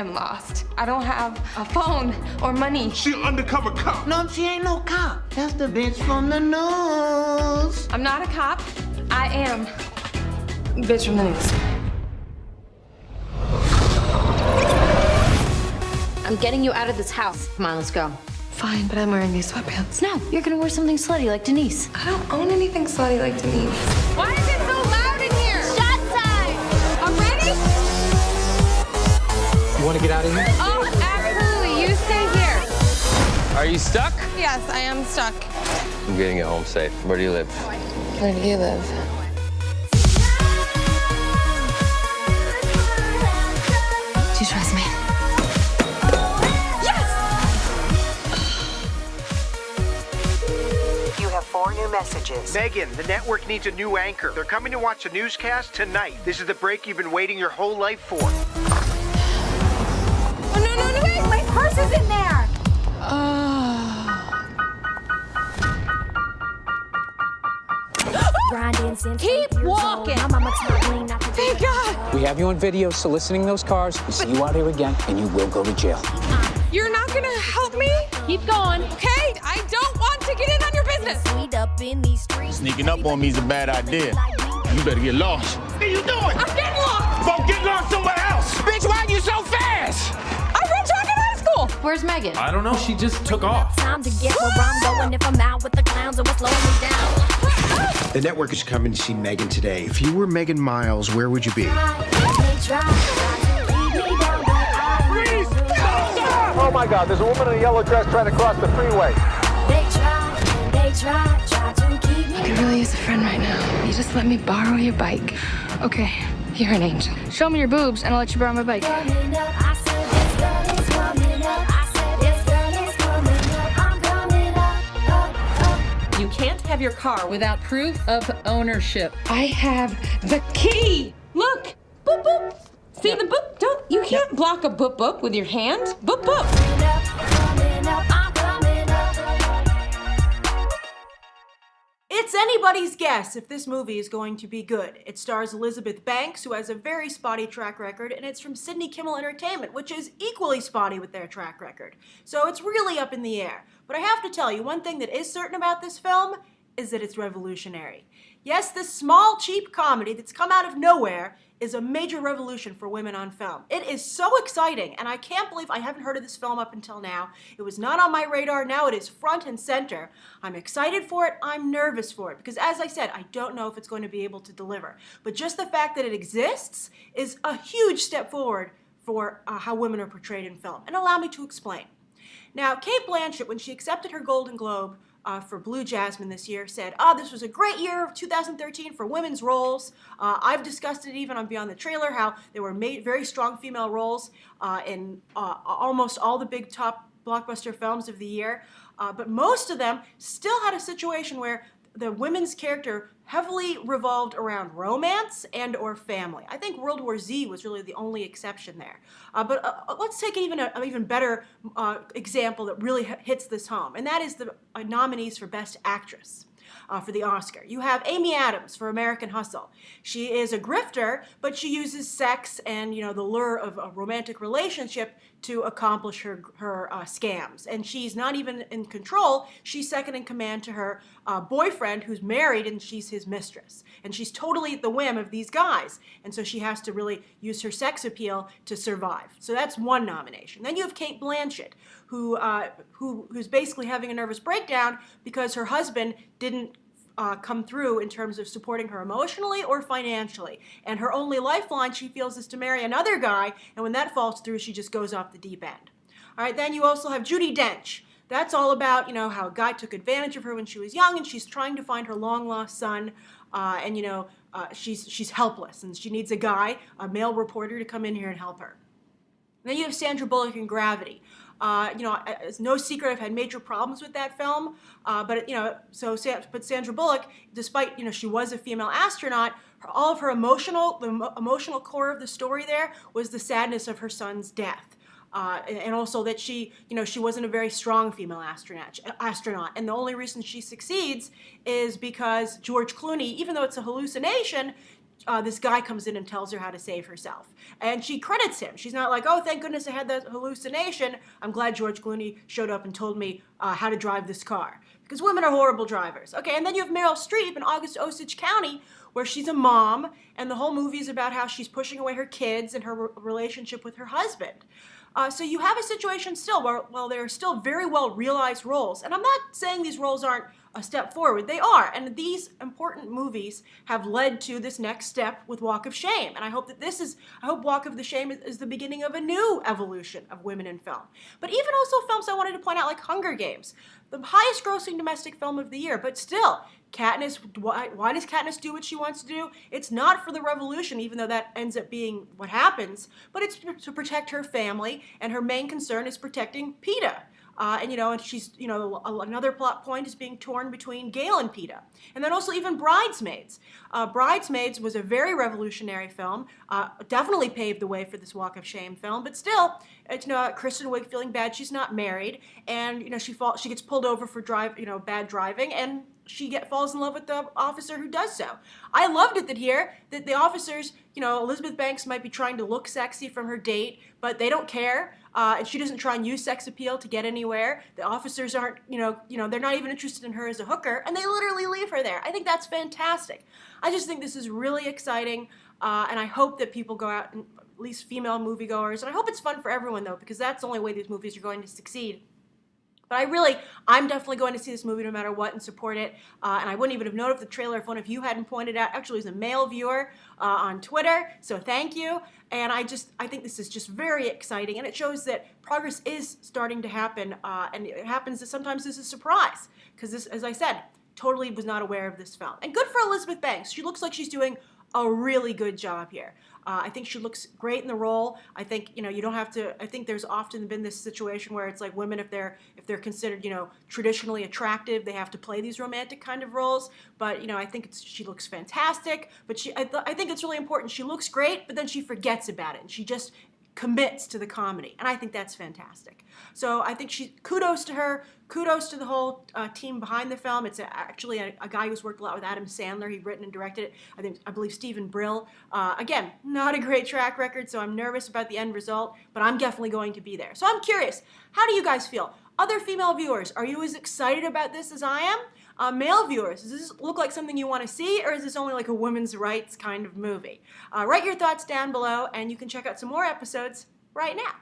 am lost. I don't have a phone or money. She an undercover cop. No, she ain't no cop. That's the bitch from the news. I'm not a cop. I am bitch from the news. I'm getting you out of this house. Come on, let's go. Fine, but I'm wearing these sweatpants. No, you're gonna wear something slutty like Denise. I don't own anything slutty like Denise. Why is it so loud in here? Shot time! Already? You want to get out of here? Oh, absolutely. You stay here. Are you stuck? Yes, I am stuck. I'm getting you home safe. Where do you live? Where do you live? Do you trust me? You have 4 new messages. Megan, the network needs a new anchor. They're coming to watch the newscast tonight. This is the break you've been waiting your whole life for. Oh, no, wait. My purse is in there. Keep walking. Thank God. We have you on video soliciting those cars. We see you out here again, and you will go to jail. You're not gonna help me? Keep going. Okay? I don't want to get in on your business. Sneaking up on me is a bad idea. You better get lost. What are you doing? I'm getting lost. Go get lost somewhere else. Bitch, why are you so fast? I've been talking out of school. Where's Megan? I don't know. She just took off. Time to get where I'm going. If I'm out with the clowns, it will slow me down. The network is coming to see Megan today. If you were Megan Miles, where would you be? Oh my God, there's a woman in a yellow dress trying to cross the freeway. I could really use a friend right now. You just let me borrow your bike. Okay, you're an angel. Show me your boobs and I'll let you borrow my bike. You can't have your car without proof of ownership. I have the key. Look. Boop, boop. See the boop? You can't block a boop, boop with your hand. Boop, boop. It's anybody's guess if this movie is going to be good. It stars Elizabeth Banks, who has a very spotty track record, and it's from Sydney Kimmel Entertainment, which is equally spotty with their track record. So it's really up in the air. But I have to tell you, one thing that is certain about this film is that it's revolutionary. Yes, this small, cheap comedy that's come out of nowhere is a major revolution for women on film. It is so exciting, and I can't believe I haven't heard of this film up until now. It was not on my radar. Now it is front and center. I'm excited for it. I'm nervous for it, because as I said, I don't know if it's going to be able to deliver. But just the fact that it exists is a huge step forward for how women are portrayed in film. And allow me to explain. Now, Cate Blanchett, when she accepted her Golden Globe for Blue Jasmine this year, said, this was a great year of 2013 for women's roles. I've discussed it even on Beyond the Trailer, how there were very strong female roles in almost all the big top blockbuster films of the year. But most of them still had a situation where the women's character heavily revolved around romance and or family. I think World War Z was really the only exception there. But let's take an even better example that really hits this home, and that is the nominees for Best Actress for the Oscar. You have Amy Adams for American Hustle. She is a grifter, but she uses sex and the lure of a romantic relationship to accomplish her scams. And she's not even in control. She's second in command to her boyfriend, who's married, and she's his mistress. And she's totally at the whim of these guys. And so she has to really use her sex appeal to survive. So that's one nomination. Then you have Cate Blanchett, who's basically having a nervous breakdown because her husband didn't come through in terms of supporting her emotionally or financially. And her only lifeline, she feels, is to marry another guy, and when that falls through, she just goes off the deep end. All right, then you also have Judi Dench. That's all about, how a guy took advantage of her when she was young, and she's trying to find her long-lost son, and she's helpless, and she needs a guy, a male reporter, to come in here and help her. Then you have Sandra Bullock in Gravity. It's no secret I've had major problems with that film, but Sandra Bullock, despite she was a female astronaut, all of her the emotional core of the story there was the sadness of her son's death. And also that she wasn't a very strong female astronaut. And the only reason she succeeds is because George Clooney, even though it's a hallucination, this guy comes in and tells her how to save herself. And she credits him. She's not like, oh, thank goodness I had that hallucination. I'm glad George Clooney showed up and told me how to drive this car. Because women are horrible drivers. Okay, and then you have Meryl Streep in August Osage County, where she's a mom, and the whole movie is about how she's pushing away her kids and her relationship with her husband. So you have a situation still where, well, there are still very well realized roles. And I'm not saying these roles aren't a step forward. They are. And these important movies have led to this next step with Walk of Shame. And I hope that I hope Walk of the Shame is the beginning of a new evolution of women in film. But even also films I wanted to point out, like Hunger Games, the highest grossing domestic film of the year, but still, Katniss, why does Katniss do what she wants to do? It's not for the revolution, even though that ends up being what happens, but it's to protect her family, and her main concern is protecting Peeta. And she's, another plot point is being torn between Gale and Peeta. And then also even Bridesmaids. Bridesmaids was a very revolutionary film, definitely paved the way for this Walk of Shame film, but still, Kristen Wiig feeling bad, she's not married, and, she gets pulled over for bad driving, and she falls in love with the officer who does so. I loved it that the officers, Elizabeth Banks might be trying to look sexy from her date, but they don't care. And she doesn't try and use sex appeal to get anywhere. The officers aren't, they're not even interested in her as a hooker, and they literally leave her there. I think that's fantastic. I just think this is really exciting, and I hope that people go out, and at least female moviegoers, and I hope it's fun for everyone, though, because that's the only way these movies are going to succeed. But I'm definitely going to see this movie no matter what and support it. And I wouldn't even have known if the trailer, if one of you hadn't pointed out, actually it was a male viewer on Twitter, so thank you. And I think this is just very exciting, and it shows that progress is starting to happen, and it happens sometimes as a surprise. Because this, as I said, totally was not aware of this film. And good for Elizabeth Banks. She looks like she's doing a really good job here. I think she looks great in the role. I think, you don't have to, I think there's often been this situation where it's like women, if they're considered, traditionally attractive, they have to play these romantic kind of roles. But, I think she looks fantastic. But I think it's really important. She looks great, but then she forgets about it. And she just commits to the comedy, and I think that's fantastic. So I think kudos to her, kudos to the whole team behind the film. It's actually a guy who's worked a lot with Adam Sandler. He written and directed it. I believe Stephen Brill. Again, not a great track record, so I'm nervous about the end result, but I'm definitely going to be there. So I'm curious, how do you guys feel? Other female viewers, are you as excited about this as I am? Male viewers, does this look like something you want to see, or is this only like a women's rights kind of movie? Write your thoughts down below, and you can check out some more episodes right now.